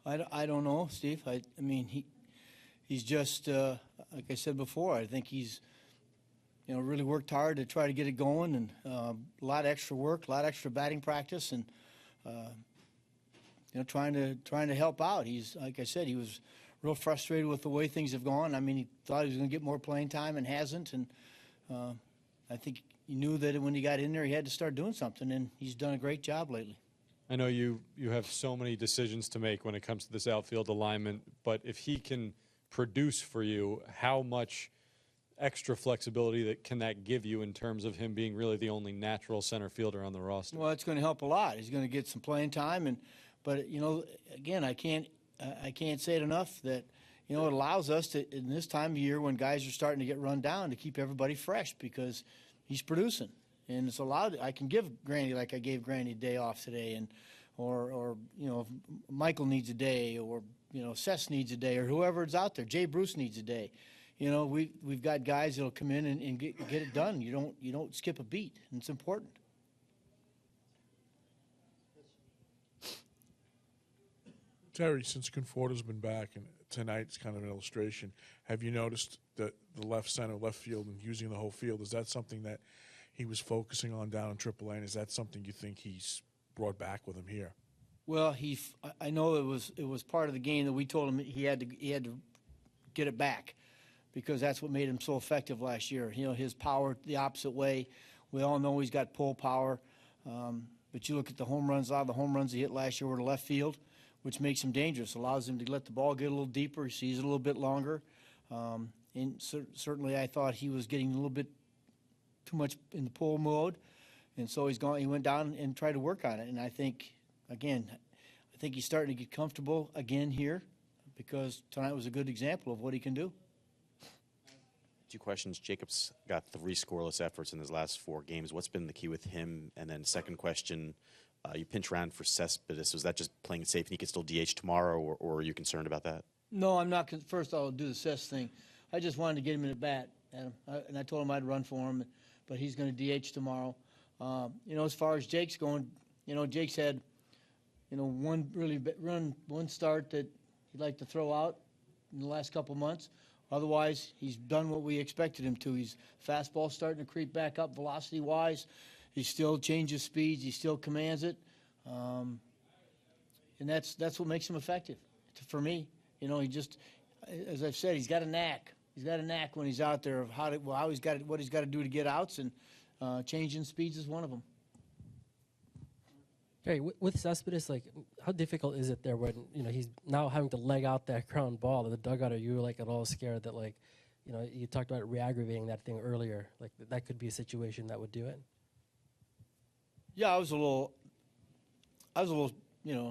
I don't know, Steve. I mean, he's just, like I said before, I think he's, really worked hard to try to get it going, and a lot of extra work, a lot of extra batting practice, and, trying to help out. He's, like I said, he was real frustrated with the way things have gone. I mean, he thought he was going to get more playing time and hasn't, and I think he knew that when he got in there, he had to start doing something, and he's done a great job lately. I know you have so many decisions to make when it comes to this outfield alignment, but if he can produce for you, how much extra flexibility can that give you in terms of him being really the only natural center fielder on the roster? Well, it's going to help a lot. He's going to get some playing time, but again, I can't say it enough that it allows us to, in this time of year when guys are starting to get run down, to keep everybody fresh because he's producing. And it's allowed. I can give Grandy, like I gave Grandy a day off today, or if Michael needs a day, or Seth needs a day, or whoever is out there. Jay Bruce needs a day. We've got guys that'll come in and get it done. You don't skip a beat, and it's important. Terry, since Conforto's been back, and tonight's kind of an illustration, have you noticed that the left center, left field, and using the whole field, is that something that he was focusing on down in AAA, and is that something you think he's brought back with him here? Well, I know it was part of the game that we told him he had to get it back, because that's what made him so effective last year. His power the opposite way. We all know he's got pull power, but you look at the home runs. A lot of the home runs he hit last year were to left field, which makes him dangerous. Allows him to let the ball get a little deeper. He sees it a little bit longer. And certainly, I thought he was getting a little bit too much in the pull mode, and so he went down and tried to work on it. And I think he's starting to get comfortable again here, because tonight was a good example of what he can do. 2 questions. Jacobs got 3 scoreless efforts in his last 4 games. What's been the key with him? And then second question, you pinch around for Cespedes. Was that just playing it safe and he could still DH tomorrow, or are you concerned about that? No, I'm not. First, I'll do the Cess thing. I just wanted to get him in at bat, and I told him I'd run for him, but he's going to DH tomorrow. As far as Jake's going, Jake's had, one start that he'd like to throw out in the last couple months. Otherwise, he's done what we expected him to. He's fastball starting to creep back up velocity-wise. He still changes speeds. He still commands it, and that's what makes him effective. For me, he just, as I've said, he's got a knack. He's got a knack when he's out there of what he's got to do to get outs, and changing speeds is one of them. Okay, with Cespedes, how difficult is it there when he's now having to leg out that ground ball to the dugout? Are you at all scared that you talked about re-aggravating that thing earlier, that could be a situation that would do it? Yeah, I was a little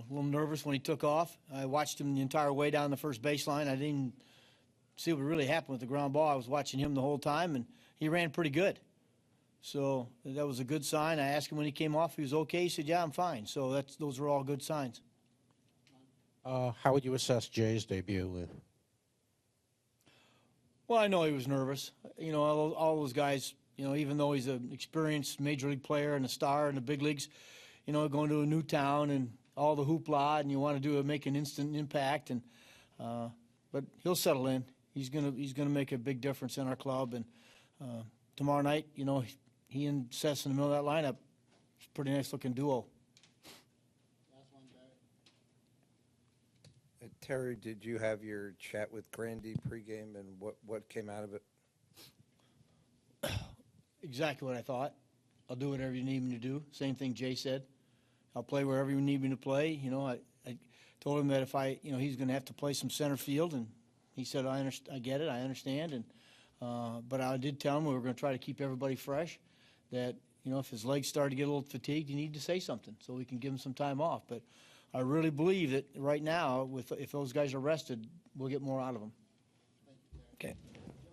nervous when he took off. I watched him the entire way down the first baseline. I didn't see what really happened with the ground ball. I was watching him the whole time, and he ran pretty good. So that was a good sign. I asked him when he came off if he was okay. He said, yeah, I'm fine. So those are all good signs. How would you assess Jay's debut? Well, I know he was nervous. All those guys, even though he's an experienced major league player and a star in the big leagues, going to a new town and all the hoopla, and you want to make an instant impact. But he'll settle in. He's gonna make a big difference in our club. And tomorrow night, he and Sess in the middle of that lineup, it's a pretty nice looking duo. Last one, Terry, did you have your chat with Grandy pregame, and what came out of it? Exactly what I thought. I'll do whatever you need me to do. Same thing Jay said. I'll play wherever you need me to play. I told him that if he's going to have to play some center field, and he said, I get it, I understand. And but I did tell him we were going to try to keep everybody fresh. That if his legs start to get a little fatigued, you need to say something so we can give him some time off. But I really believe that right now, if those guys are rested, we'll get more out of them. Okay.